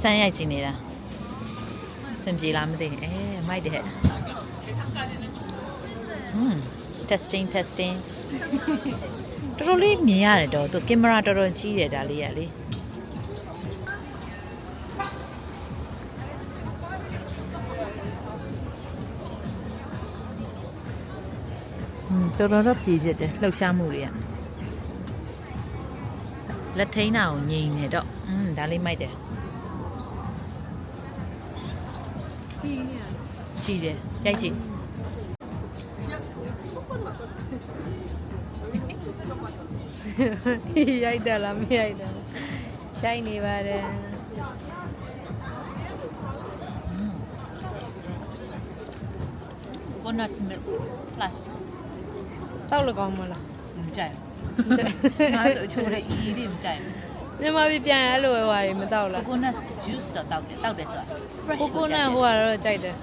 ဆန်းရိုက်ကြည့်နေတာစင်ပြေလားမသိမိုက်တယ်testing တော်တော်လေးမြင်ရတယ်တော့သူကင်မရာတော်တော်ကြီးတယ်ဒါလေးရလေတော်တော်ပြည်ပြတယ်လှုပ်ရှားမှုတွေကလက်ထိန်းတာကိုငြိမ်နေတော့ဒါလေးမိုက်တယ်ကြီးတယ်ရိုက်ကြည့်ရိုက်တယ်လားမရိုက်တယ်ရှိုင်းနေပါတယ် coconut milk plus တောက်လကောင်းမလား မကြိုက်ငါတို့ချိုးတဲ့အီးတွေမကြိုက်ဘူး မြန်မာပြည်ပြန်အဲ့လိုဟွာတွေမတောက်လား coconut juice တော့တောက်တယ်ဆိုတာ fresh ကိုကိုနတ်ဟိုကတော့ကြိုက်တယ်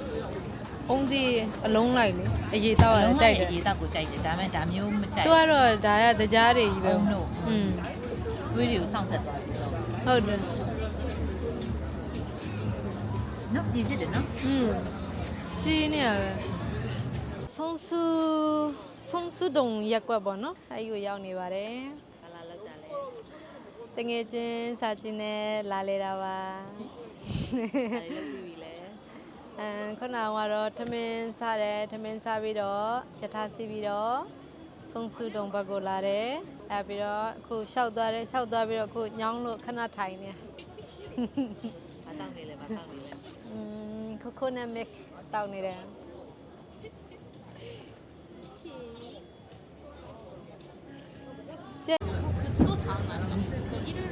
အုံးစီအလုံးလိုက်လေအရေးတောက်ရကြိုက်တယ် အရေးတောက်ကိုကြိုက်တယ်ဒါပေမဲ့ဒါမျိုးမကြိုက် သူကတော့ဒါရတကြားတွေကြီးပဲ ဘူးလို့သွေးတွေကိုစောင့်သက်သွားစီတော့ ဟုတ်တယ် နော်ပြည့်ပြည့်တယ်နော် စီးနေရပဲဆုံးစုတုံရက်ကွက်ပေါ့နော်အဲ့ဒီကိုရောက်နေပါတယ် ဘာလာလောက်တာလဲ တငယ်ချင်းစာချင်းနဲ့လာလေတာပါ ဒါလေးလောက်ပြီလေ ခုနကတော့ထမင်းစားတယ်ထမင်းစားပြီးတော့ယထာစီးပြီးတော့ဆုံးစုတုံဘက်ကိုလာတယ်အဲ့ပြီးတော့အခုလျှောက်သွားပြီးတော့အခုညောင်းလို့ခဏထိုင်နေ ဘာတောင်းနေလဲဘာတောင်းနေလဲ coconut milk တောက်နေတယ်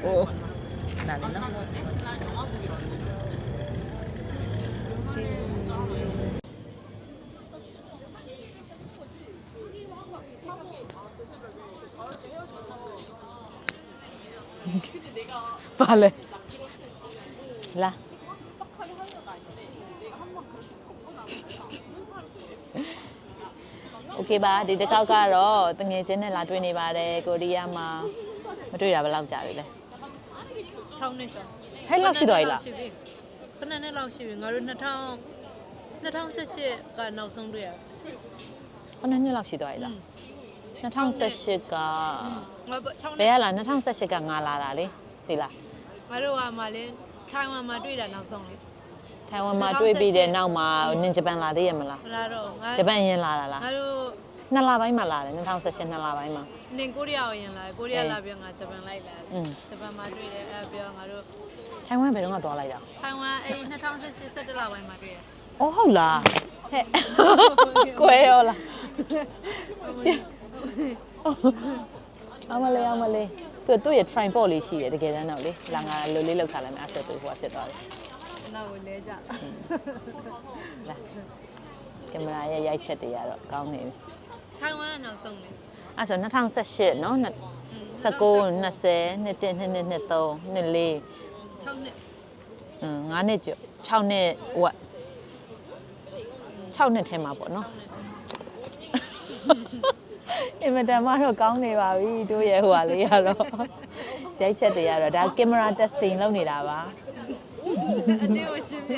โอ้ဒါလေးနော်ဘာလဲလာโอเคပါဒီတစ်ခေါက်ကတော့တငယ်ချင်းနဲ့လာတွေ့နေပါတယ်ကိုရီးယားမှာမတွေ့တာဘယ်လောက်ကြာပြီလဲ 6နှစ်ကျော် ဟဲ့လောက်ရှိသွားပြီလား ခဏနဲ့လောက်ရှိပြီငါတို့2018ကနောက်ဆုံးတွေ့ရ ခုနှစ်နှစ်လောက်ရှိသွားပြီလား2018က ငါ6 ဘယ်ရလား2018ကငါလာတာလေသိလား ငါတို့ကမှလေထိုင်ဝမ်မှာတွေ့တာနောက်ဆုံးလေ ထိုင်ဝမ်မှာတွေ့ပြီးတဲ့နောက်မှာနင်ဂျပန်လာသေးရမလား လာတော့ငါ ဂျပန်ရင်လာတာလား ငါတို့ နှစ်လပိုင်းမှာလာတယ်2018နှစ်လပိုင်းမှာ နင်ကိုရီးယားကိုရင်လာကိုရီးယားလာပြီးငါဂျပန်လိုက်လာ อืม ဂျပန်မှာတွေ့တယ်အဲ့ပြောငါတို့ ထိုင်ဝမ်ဘယ်တော့မှသွားလိုက်တာ ထိုင်ဝမ်အဲ့2018 17လပိုင်းမှာတွေ့ရ အော်ဟုတ်လားဟဲ့ကွဲရောလားအမလေးသူ့ရဲ့ tripod လေးရှိတယ်တကယ်တမ်းတော့လေလာငါလိုလေးလောက်ထားလိုက်မယ်အဲ့ဆက်သူဟိုဖြစ်သွားတယ် နောက်ကိုလဲကြ လာကင်မရာရဲ့ရိုက်ချက်တွေကတော့ကောင်းနေပြီ ထိုင်ဝမ်ကနောက်ဆုံးလေ အဲ့ဆို2018เนาะ19 20 21 22 23 24 6နှစ် 9နှစ်ကျော်6နှစ်ဟိုက6နှစ်ထဲမှာပေါ့နော်အင်မတန်မှတော့ကောင်းနေပါပြီတို့ရဲ့ဟိုဟာလေးကတော့ရိုက်ချက်တွေကတော့ဒါကင်မရာ testing လုပ်နေတာပါ အတင်းကိုရှင်းပြ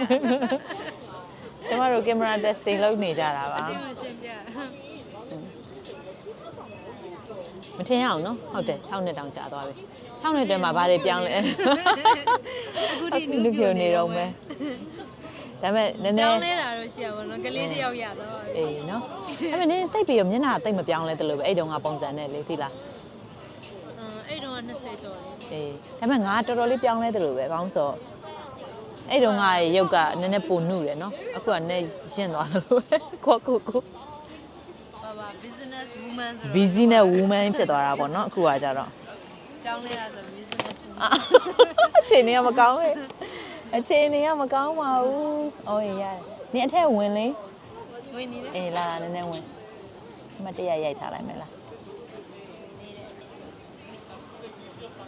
ကျမတို့ကင်မရာ testing လုပ်နေကြတာပါ အတင်းကိုရှင်းပြ မထင်ရအောင်နော်ဟုတ်တယ်6နှစ်တောင်ကြာသွားပြီ6နှစ်တည်းမှာဘာတွေပြောင်းလဲ အခုဒီနူး လူပြိုနေတော့မယ်ဒါပေမဲ့နည်းန ပြော ည်း င်းလဲတာတော့ရှိရပါတော့ကလေးတယောက်ရတော့ အေးနော်အဲ့မနင်းတိတ်ပြီးတော့မျက်နှာတိတ်မပြောင်းလဲတလို့ပဲအဲ့တုန်းကပုံစံနဲ့လေသိလား အဲ့တော့20ကျော်တယ် အေးဒါပေမဲ့ငါတော်တော်လေးပြောင်းလဲတလို့ပဲဘာလို့ဆိုတော့အဲ့တုန်းကရုပ်ကနည်းနည်းပိုနုတယ်နော်အခုကနည်းရှင်းသွားတယ်လို့ပဲကို ဘာ business woman ဆိုတော့ busy နဲ့ woman ဖြစ်သွားတာပေါ့နော်အခုကကြတော့ တောင်းလဲတာဆို business woman အခြေအနေကမကောင်းလေအခြေအနေကမကောင်းပါဘူးအော်ရတယ်နင်အထက်ဝင်လေ ဝင်နေတယ် အေးလာနည်းနည်းဝင်မတရားရိုက်ထားလိုက်မယ်လား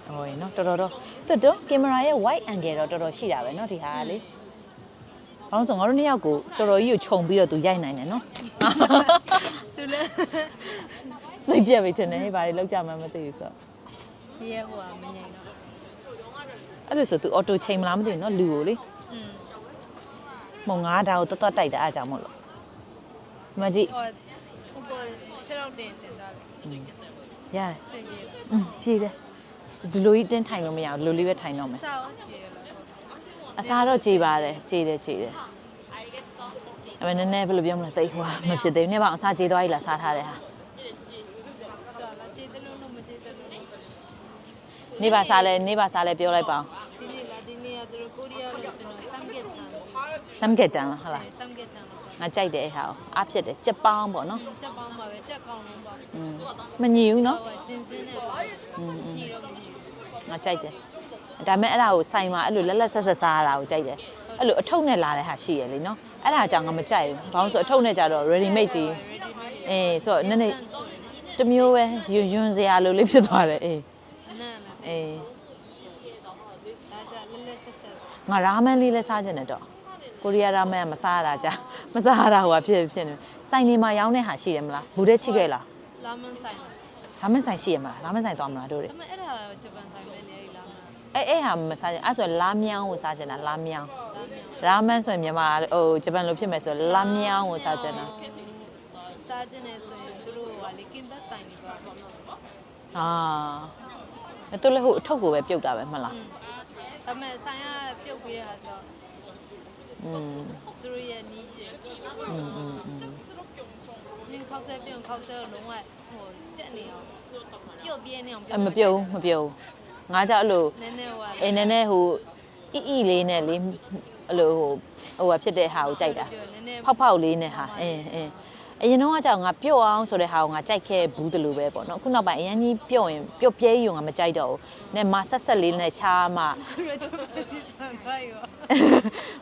ဟိုနော်တော်တော်ကင်မရာရဲ့ wide angle တော့တော်တော်ရှိတာပဲเนาะဒီဟာလေဘာလို့ဆိုငါတို့နှစ်ယောက်ကိုတော်တော်ကြီးကိုခြုံပြီးတော့သူရိုက်နိုင်တယ်เนาะ သူလည်း စိတ်ပြက်ပြီထင်တယ်ဟေးဘာတွေလောက်ကြမှမသိဘူးဆိုတော့ ဒီရဲ့ဟိုကမငြိမ်တော့ အဲ့လိုဆို तू အော်တိုချိန်မလားမသိဘူးเนาะလူကိုလေမုံငါးဒါကိုတွတ်တိုက်တာအားကြောင့်မို့လို့မကြည့် ဟိုချက်တော့တင်တာလေ ရတယ် စင်ပြေလား ဖြည့်တယ်ဒီလိုကြီးတင်းထိုင်လို့မရဘူးလိုလေးပဲထိုင်တော့မယ် စာရောကြည့်ရလား အစားတော့ကြည်ပါတယ်ကြည်တယ်အဲ့မနည်းနည်းဘယ်လိုပြောမလဲတိတ်ဟွာမဖြစ်သေးဘူးနေ့ပေါ့အစားကြည်သွားပြီလားစားထားတယ်ဟာ ကြာလာကြည့်တယ်လို့မကြည့်တယ်လို့ နေ့ပါစားလဲပြောလိုက်ပါအောင် ဒီနေ့ကသူတို့ကိုရီးယားလို့ဆိုတော့စမ်ဂက်တန် စမ်ကက်တန်လားဟုတ်လား စမ်ဂက်တန်လို့ ငါကြိုက်တယ်အဲ့ဟာအားဖြစ်တယ်ကြက်ပေါင်းပေါ့နော် ချက်ပေါင်းပါပဲချက်ကောင်းလုံးပါ မညီဘူးနော် ဟိုဂျင်းစင်းနဲ့ပါညီတော့မညီ ငါကြိုက်တယ်ဒါပေမဲ့အဲ့ဒါကိုဆိုင်မှာအဲ့လိုလက်ဆက်စားရတာကိုကြိုက်တယ်အဲ့လိုအထုပ်နဲ့လာတဲ့ဟာရှိရလေနော်အဲ့ဒါကြောင့်ငါမကြိုက်ဘူးဘာလို့ဆိုအထုပ်နဲ့ကြတော့ ready made ကြီးအေးဆိုတော့နည်းနည်းတမျိုးပဲယွန်းစရာလိုလေးဖြစ်သွားတယ်အေး နားနာ အေး ဒါကြလက်ဆက်ဆက် ငါရာမန်လေးလည်းစားချင်တယ်တော့ကိုရီးယားရာမန်ကမစားရတာကြာမစားရတာဟိုဖြစ်နေဆိုင်နေမှာရောင်းတဲ့ဟာရှိတယ်မလားဘူးတဲ့ချိခဲ့လား လာမန်ဆိုင် ရာမန်ဆိုင်ရှိရမလားရာမန်ဆိုင်သွားမလားတို့တွေ ဒါပေမဲ့အဲ့ဒါဂျပန်ဆိုင်ပဲလေလာမန် အဲ့ဟာမစားချင်အဲ့ဆိုလာမြောင်းကိုစားချင်တာလာမြောင်းရာမန်ဆိုရင်မြန်မာဟိုဂျပန်လိုဖြစ်မယ်ဆိုလာမြောင်းကိုစားချင်တာ စားခြင်းနဲ့ဆိုရင်သူတို့ကလေကင်ဘတ်ဆိုင်တွေပါပေါ့ အဲ့သူလည်းဟိုအထုပ်ကိုပဲပြုတ်တာပဲမလား ဒါပေမဲ့ဆိုင်ကပြုတ်ပေးရတာဆို သူတို့ရဲ့နီးရှင်နင်းခောက်ဆဲပြုံခောက်ဆဲလုံးဝဟိုကြက်နေအောင်ပြုတ်ပြင်းနေအောင် မပြုတ်ငါကြောက်အဲ့လို နည်းနည်းဟို အေးနည်းနည်းဟိုအီလေးနဲ့လေအဲ့လိုဟိုဖြစ်တဲ့ဟာကိုကြိုက်တာ နည်းနည်း ဖောက်လေးနဲ့ဟာအင်းအရင်တော့ကကြောင့်ငါပြုတ်အောင်ဆိုတဲ့ဟာကိုငါကြိုက်ခဲ့ဘူးတလို့ပဲပေါ့နော်ခုနောက်ပိုင်းအရင်ကြီးပြုတ်ရင်ပြုတ်ပြဲယူငါမကြိုက်တော့ဘူးနဲ့မဆက်လေးနဲ့ချားမှ ခုရချင်ပြီးစံသွားရော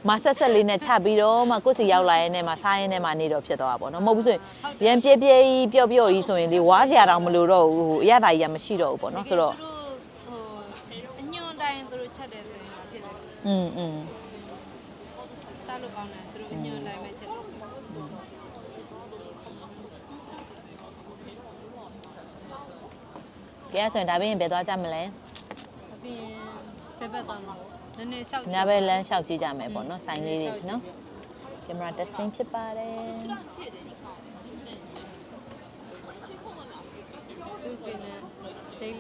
မဆက်လေးနဲ့ချပြီးတော့မှကိုယ်စီရောက်လာရင်နဲ့မှစားရင်နဲ့မှနေတော့ဖြစ်သွားတာပေါ့နော်မဟုတ်ဘူးဆိုရင်ရန်ပြဲကြီးပျော့ကြီးဆိုရင်လေဝါးစရာတောင်မလိုတော့ဘူးဟိုအရသာကြီးကမရှိတော့ဘူးပေါ့နော်ဆိုတော့ သူတို့ဟိုအညွန်တိုင်းသူတို့ချက်တယ်ဆိုရင်ဖြစ်တယ်စားလို့ကောင်းတယ်သူတို့အညွန်တိုင်းပဲချက်တယ် ကဲဆိုရင်ဒါပြင်ဘယ်သွားကြမလဲ အပြင်ဘယ်ဘက်သွားမလဲနည်းနည်းရှောက် ညဘက်လမ်းလျှောက်ကြည့်ကြမယ်ပေါ့နော်ဆိုင်လေးတွေနော်ကင်မရာတက်ဆင်းဖြစ်ပါတယ် သူပြင်နေဂျိတ်